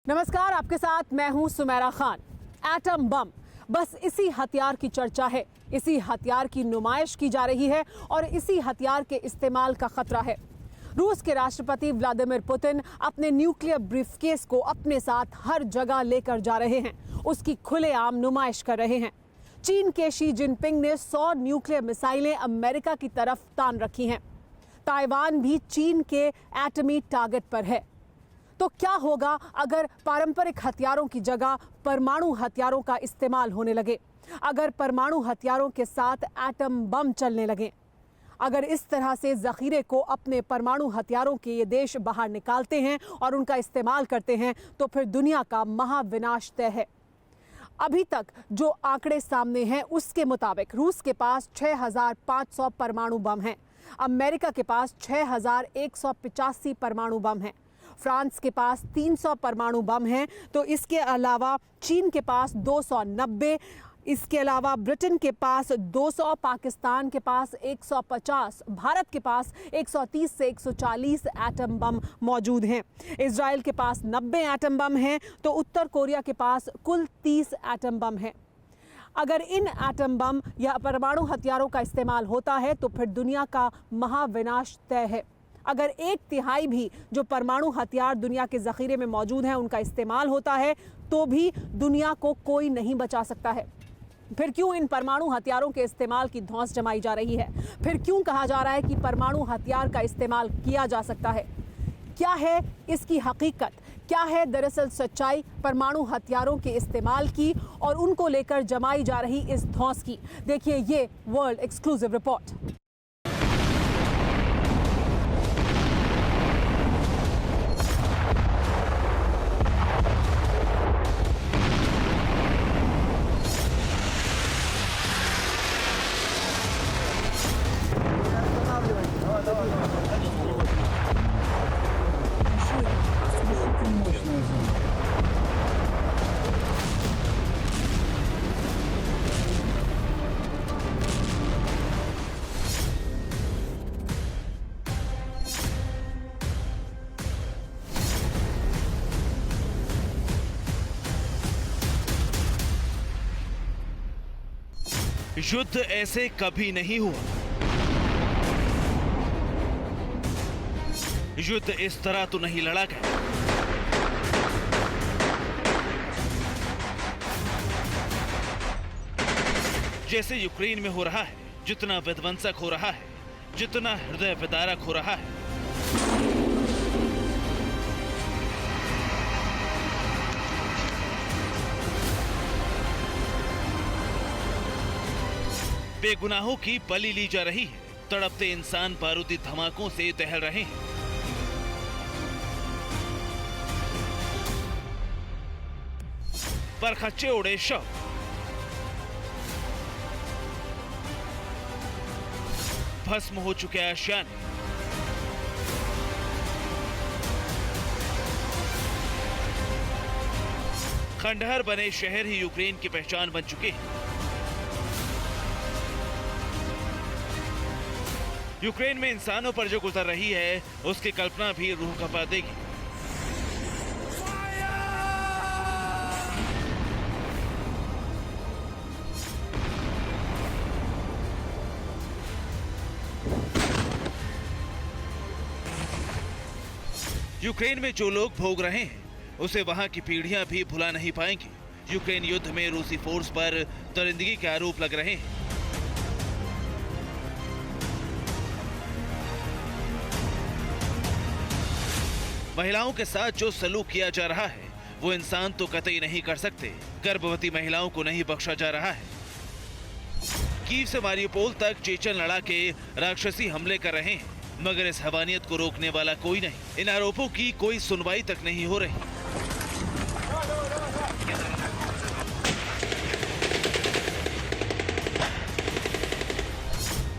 नमस्कार, आपके साथ मैं हूं सुमेरा खान। एटम बम, बस इसी हथियार की चर्चा है, इसी हथियार की नुमाइश की जा रही है और इसी हथियार के इस्तेमाल का खतरा है। रूस के राष्ट्रपति व्लादिमीर पुतिन अपने न्यूक्लियर ब्रीफकेस को अपने साथ हर जगह लेकर जा रहे हैं, उसकी खुलेआम नुमाइश कर रहे हैं। चीन के शी जिनपिंग ने 100 न्यूक्लियर मिसाइलें अमेरिका की तरफ तान रखी हैं। ताइवान भी चीन के एटमी टारगेट पर है। तो क्या होगा अगर पारंपरिक हथियारों की जगह परमाणु हथियारों का इस्तेमाल होने लगे, अगर परमाणु हथियारों के साथ एटम बम चलने लगे? अगर इस तरह से जखीरे को अपने परमाणु हथियारों के ये देश बाहर निकालते हैं और उनका इस्तेमाल करते हैं तो फिर दुनिया का महाविनाश तय है। अभी तक जो आंकड़े सामने हैं उसके मुताबिक रूस के पास 6,500 परमाणु बम हैं, अमेरिका के पास 6,185 परमाणु बम हैं, फ्रांस के पास 300 परमाणु बम हैं, तो इसके अलावा चीन के पास 290, इसके अलावा ब्रिटेन के पास 200, पाकिस्तान के पास 150, भारत के पास 130 से 140 एटम बम मौजूद हैं। इजराइल के पास 90 एटम बम हैं, तो उत्तर कोरिया के पास कुल 30 एटम बम हैं। अगर इन एटम बम या परमाणु हथियारों का इस्तेमाल होता है तो फिर दुनिया का महाविनाश तय है। अगर 1/3 भी जो परमाणु हथियार दुनिया के जखीरे में मौजूद हैं उनका इस्तेमाल होता है तो भी दुनिया को कोई नहीं बचा सकता है। फिर क्यों इन परमाणु हथियारों के इस्तेमाल की धौंस जमाई जा रही है? फिर क्यों कहा जा रहा है कि परमाणु हथियार का इस्तेमाल किया जा सकता है? क्या है इसकी हकीकत? क्या है दरअसल सच्चाई परमाणु हथियारों के इस्तेमाल की और उनको लेकर जमाई जा रही इस धौंस की? देखिए ये वर्ल्ड एक्सक्लूसिव रिपोर्ट। युद्ध ऐसे कभी नहीं हुआ। युद्ध इस तरह तो नहीं लड़ा गया। जैसे यूक्रेन में हो रहा है, जितना विध्वंसक हो रहा है, जितना हृदय विदारक हो रहा है। बेगुनाहों की बलि ली जा रही है। तड़पते इंसान बारूदी धमाकों से दहल रहे हैं। बरखच्चे उड़े शव, भस्म हो चुके आशियाने। खंडहर बने शहर ही यूक्रेन की पहचान बन चुके हैं। यूक्रेन में इंसानों पर जो गुजर रही है उसकी कल्पना भी रूह कंपा देगी। यूक्रेन में जो लोग भोग रहे हैं उसे वहां की पीढ़ियां भी भुला नहीं पाएंगी। यूक्रेन युद्ध में रूसी फोर्स पर दरिंदगी के आरोप लग रहे हैं। महिलाओं के साथ जो सलूक किया जा रहा है वो इंसान तो कतई नहीं कर सकते। गर्भवती महिलाओं को नहीं बख्शा जा रहा है। कीव से मारियोपोल तक चेचन लड़ा के राक्षसी हमले कर रहे हैं, मगर इस हवानियत को रोकने वाला कोई नहीं। इन आरोपों की कोई सुनवाई तक नहीं हो रही।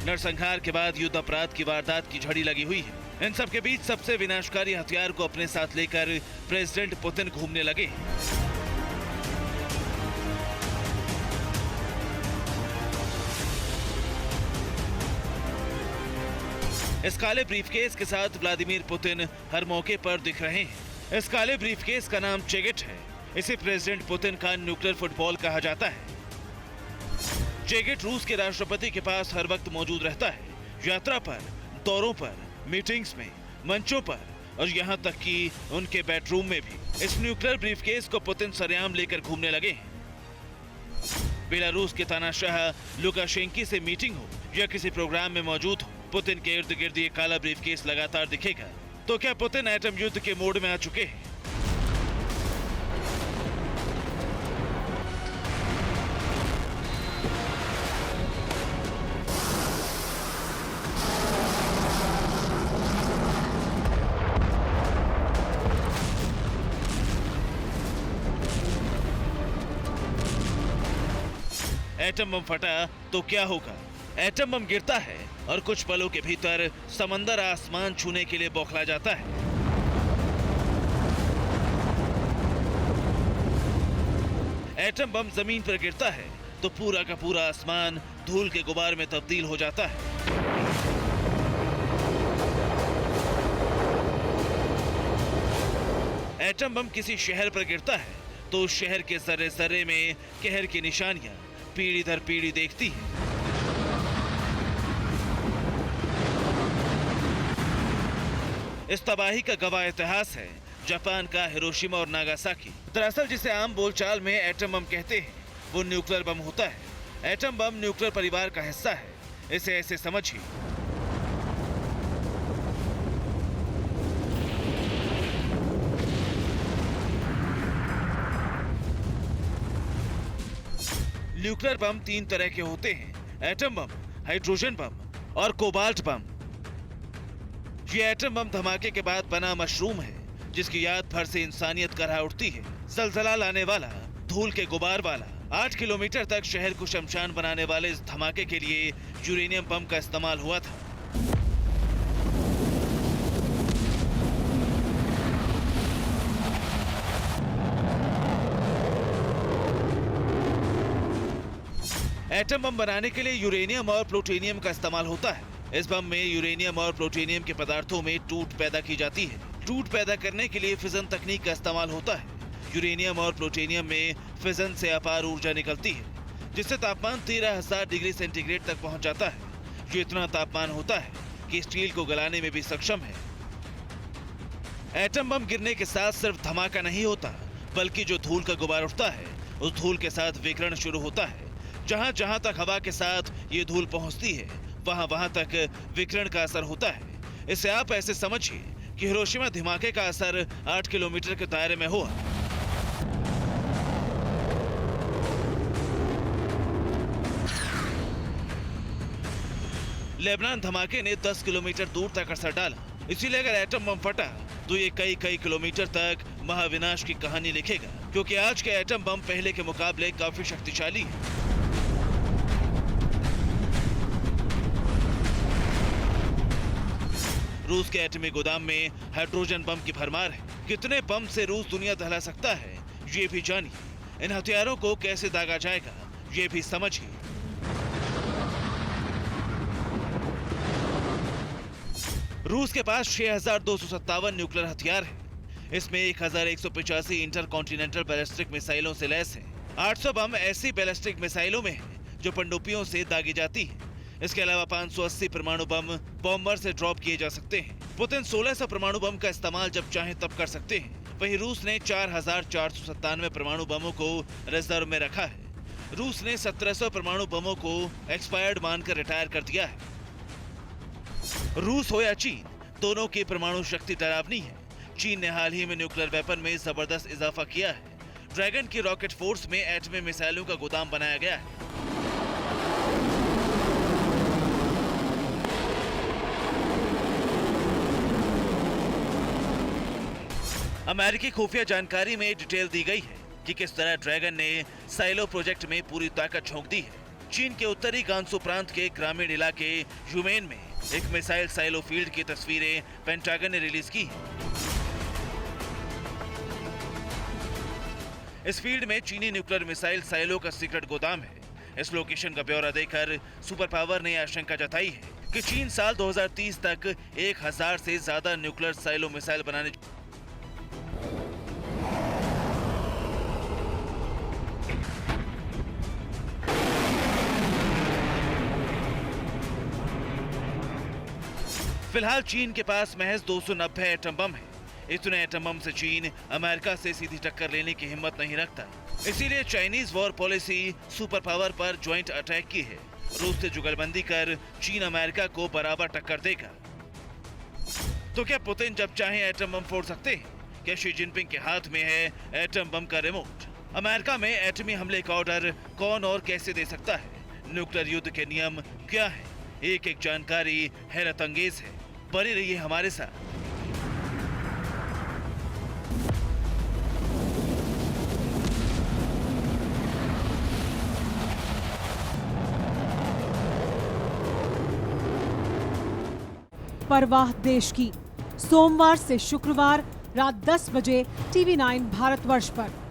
नरसंहार के बाद युद्ध अपराध की वारदात की झड़ी लगी हुई है। इन सब के बीच सबसे विनाशकारी हथियार को अपने साथ लेकर प्रेसिडेंट पुतिन घूमने लगे। इस काले ब्रीफकेस के साथ व्लादिमीर पुतिन हर मौके पर दिख रहे हैं। इस काले ब्रीफकेस का नाम चेगेट है। इसे प्रेसिडेंट पुतिन का न्यूक्लियर फुटबॉल कहा जाता है। चेगेट रूस के राष्ट्रपति के पास हर वक्त मौजूद रहता है, यात्रा पर, दौरों पर, मीटिंग्स में, मंचों पर और यहाँ तक कि उनके बेडरूम में भी। इस न्यूक्लियर ब्रीफकेस को पुतिन सरेआम लेकर घूमने लगे हैं। बेलारूस के तानाशाह लुकाशेंकी से मीटिंग हो या किसी प्रोग्राम में मौजूद हो, पुतिन के इर्द गिर्द ये काला ब्रीफकेस लगातार दिखेगा। तो क्या पुतिन एटम युद्ध के मोड में आ चुके हैं? एटम बम फटा तो क्या होगा? एटम बम गिरता है और कुछ पलों के भीतर समंदर आसमान छूने के लिए बौखला जाता है। एटम बम जमीन पर गिरता है तो पूरा का पूरा आसमान धूल के गुबार में तब्दील हो जाता है। एटम बम किसी शहर पर गिरता है तो उस शहर के जर्रे जर्रे में कहर की निशानियां पीढ़ी दर पीढ़ी देखती है। इस तबाही का गवाह इतिहास है जापान का हिरोशिमा और नागासाकी। दरअसल जिसे आम बोलचाल में एटम बम कहते हैं वो न्यूक्लियर बम होता है। एटम बम न्यूक्लियर परिवार का हिस्सा है, इसे ऐसे समझिए। न्यूक्लियर बम 3 तरह के होते हैं, एटम बम, हाइड्रोजन बम और कोबाल्ट बम। ये एटम बम धमाके के बाद बना मशरूम है जिसकी याद भर से इंसानियत करहा उठती है। जलजला लाने वाला, धूल के गुबार वाला, 8 किलोमीटर तक शहर को शमशान बनाने वाले इस धमाके के लिए यूरेनियम बम का इस्तेमाल हुआ था। एटम बम बनाने के लिए यूरेनियम और प्लूटोनियम का इस्तेमाल होता है। इस बम में यूरेनियम और प्लूटोनियम के पदार्थों में टूट पैदा की जाती है। टूट पैदा करने के लिए फिजन तकनीक का इस्तेमाल होता है। यूरेनियम और प्लूटोनियम में फिजन से अपार ऊर्जा निकलती है जिससे तापमान 13,000 डिग्री सेंटीग्रेड तक पहुंच जाता है, जो इतना तापमान होता है कि स्टील को गलाने में भी सक्षम है। एटम बम गिरने के साथ सिर्फ धमाका नहीं होता, बल्कि जो धूल का गुबार उठता है उस धूल के साथ विकिरण शुरू होता है। जहां जहां तक हवा के साथ ये धूल पहुंचती है वहां वहां तक विकिरण का असर होता है। इसे आप ऐसे समझिए कि हिरोशिमा धमाके का असर 8 किलोमीटर के दायरे में हुआ। लेबनान धमाके ने 10 किलोमीटर दूर तक असर डाला। इसीलिए अगर एटम बम फटा तो ये कई कई किलोमीटर तक महाविनाश की कहानी लिखेगा, क्योंकि आज के एटम बम पहले के मुकाबले काफी शक्तिशाली है। रूस के एटमी गोदाम में हाइड्रोजन बम की भरमार है। कितने बम से रूस दुनिया दहला सकता है ये भी जानिए। इन हथियारों को कैसे दागा जाएगा ये भी समझिए। रूस के पास 6,257 न्यूक्लियर हथियार है। इसमें 1,185 इंटरकॉन्टिनेंटल बैलिस्टिक मिसाइलों से लैस है। 800 बम ऐसी बैलिस्टिक मिसाइलों में है जो पनडुब्बियों से दागी जाती है। इसके अलावा 580 परमाणु बम बॉम्बर से ड्रॉप किए जा सकते हैं। पुतिन 1600 परमाणु बम का इस्तेमाल जब चाहे तब कर सकते हैं। वहीं रूस ने 4,497 परमाणु बमों को रिजर्व में रखा है। रूस ने 1700 परमाणु बमों को एक्सपायर्ड मानकर रिटायर कर दिया है। रूस हो या चीन, दोनों की परमाणु शक्ति डरावनी है। चीन ने हाल ही में न्यूक्लियर वेपन में जबरदस्त इजाफा किया है। ड्रैगन की रॉकेट फोर्स में एटमी मिसाइलों का गोदाम बनाया गया है। अमेरिकी खुफिया जानकारी में डिटेल दी गई है कि किस तरह ड्रैगन ने साइलो प्रोजेक्ट में पूरी ताकत झोंक दी है। चीन के उत्तरी गांसू प्रांत के ग्रामीण इलाके यूमेन में एक मिसाइल साइलो फील्ड की तस्वीरें पेंटागन ने रिलीज की है। इस फील्ड में चीनी न्यूक्लियर मिसाइल साइलो का सीक्रेट गोदाम है। इस लोकेशन का ब्यौरा देकर सुपर पावर ने आशंका जताई है कि चीन साल 2030 तक 1000 से ज्यादा न्यूक्लियर साइलो मिसाइल बनाने फिलहाल चीन के पास महज 290 एटम बम है। इतने एटम बम से चीन अमेरिका से सीधी टक्कर लेने की हिम्मत नहीं रखता। इसीलिए Chinese war policy super power पर ज्वाइंट अटैक की है। रूस से जुगलबंदी कर चीन अमेरिका को बराबर टक्कर देगा। तो क्या पुतिन जब चाहे एटम बम फोड़ सकते हैं? क्या शी जिनपिंग के हाथ में है एटम बम का रिमोट? अमेरिका में एटमी हमले का ऑर्डर कौन और कैसे दे सकता है? न्यूक्लियर युद्ध के नियम क्या है? एक एक जानकारी हैरत अंगेज है। बने रहिए हमारे साथ। परवाह देश की, सोमवार से शुक्रवार रात 10 बजे TV9 भारतवर्ष पर।